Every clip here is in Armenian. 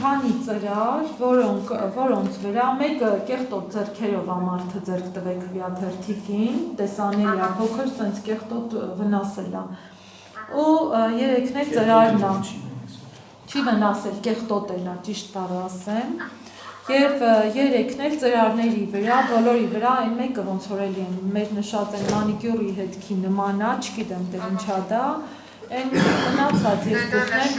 քանի ծրար, որոնց վրա մեկը կեղտոտ ձեռքերով ամարդը ձեռք տվեք հրյաթերթիկին, տեսանել է փոքր, սենց կեղտոտ վնասել է։ Ու երեքն էլ ծրարն է, չի վնասել, կեղտոտել է, ճիշտ բառը ասեմ։ Եվ երեքն էլ ծրարների վրա, բոլորի վրա, այն մեկը ոնց որ էլի են, մեր նշած են մանիկյուրի հետքի նման է, չգիտեմ դե ինչա դա, այն մնացած երկուսն են։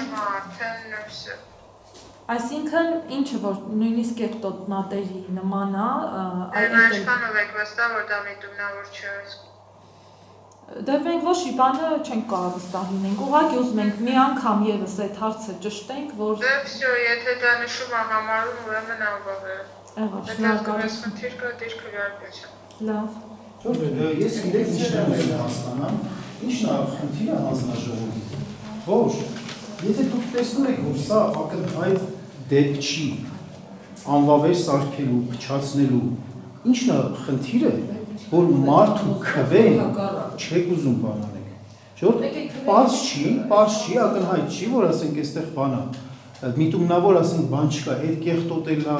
Այսինքն ինչը որ նույնիսկ կեղտոտ մատերի նման է, այն ինչքանով եք վստահ, որ դա միտումնավոր չէ։ Դե մենք ոչ մի բանը չենք կարող վստահ լինենք, ուղղակի ուզում ենք մի անգամ ևս այդ հարցը ճշտենք, որ Դե վсё, եթե դա նշում է համարում, ուրեմն անվավ է։ Եղավ, շնորհակալություն։ Խնդիր կա դիր քվեարկության։ Լավ։ Ես գիտեք ինչն եմ հասկանամ, ինչն է խնդիրը հանձնաժողովի։ Ոչ, եթե դուք տեսնում եք, որ սա ակնհայտ դեպք չի, անվավեր սարքելու, փչացնելու, ինչն է խնդիրը, որ մարդու քվեն չեք ուզում բան անեք։ Պարզ չի, ակնհայտ չի, որ ասենք այստեղ բան է, միտումնավոր ասենք բան չկա, այդ կեղտոտելն է,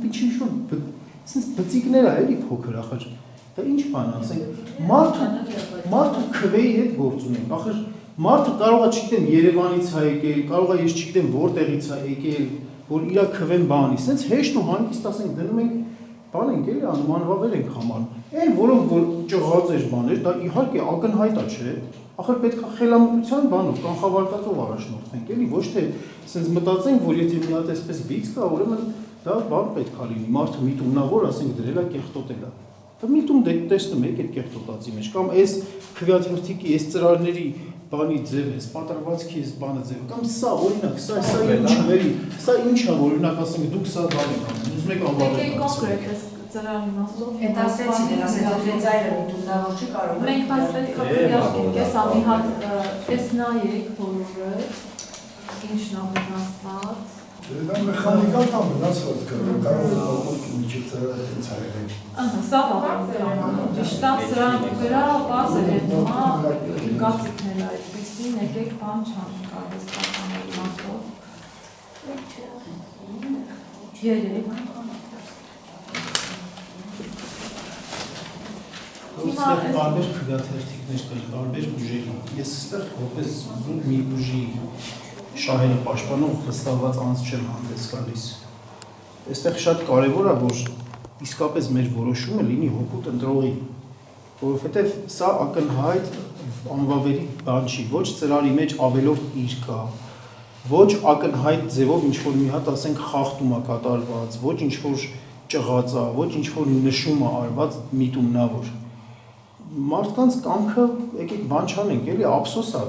ինչ-որ բծիկներ է էլի փոքր, ախր, դա ինչ բան ասենք, մարդու քվեի հետ գործ ունենք, ախր, մարդը կարող է չգիտեմ Երևանից է եկել, կարող է ես չգիտեմ որտեղից է եկել, որ իր քվեն բանի, սենց հեշտ ու հանգիստ ասենք դնում ենք բան ենք էլի անում, անվավեր ենք համարում։ Այն որոնք որ ճղած էր բաներ, դա իհարկե ակնհայտ է, չէ։ Ախր պետք է խելամտության բանով, կանխավարկածով առաջնորդվենք, էլի ոչ թե սենց մտածենք, որ եթե մի հատ այսպես բիծ կա, ուրեմն դա բան պետք է լինի, մարդը միտումնավոր, ասենք դրել է, կեղտոտել է։ Դա միտում տեսնում եք այդ կեղտոտածի մեջ, կամ այս քվեաթերթիկի, այս ծրարների բանի ձև ես, պատրվածքի ես բանը ձև, կամ սա օրինակ, սա ինչ է, օրինակ ասենք դուք սա բան եք անում, ուզում եք անվավեր կոնկրետ ծրարի մասով։ Այդ ասեցին, ասեցին ծայրը միտումնավոր չի կարող։ Մենք բայց պետք է քվեարկենք, ես ամի հատ, ես նայեք բոլորը, ինչն է վնասված։ Դա մեխանիկալ կամ վնասված կարող է միջի ծրարը տենց արել։ Սա բաղանք, ճիշտ է, սրանք վրա պարզ է հետմա, կարծիքներ այդպիսին, եկեք բան չան կարվեստականների մասով։ Երեք։ Այստեղ տարբեր քվեաթերթիկներ կային, տարբեր բուժերի։ Ես այստեղ որպես ուզում մի բուժի շահերը պաշտպանող վստահված անձ չեմ հանդես գալիս։ Այստեղ շատ կարևոր է, որ իսկապես մեր որոշումը լինի հոգուտ ընտրողի, որովհետև սա ակնհայտ անվավերի բան չի, ոչ ծրարի մեջ ավելորդ իր կա, ոչ ակնհայտ ձևով ինչ-որ մի հատ ասենք խախտում է կատարված, ոչ ինչ-որ ճղած է, ոչ ինչ-որ նշում է արված միտումնավոր։ Մարդկանց կամքը եկեք բան չանենք, էլի ափսոս է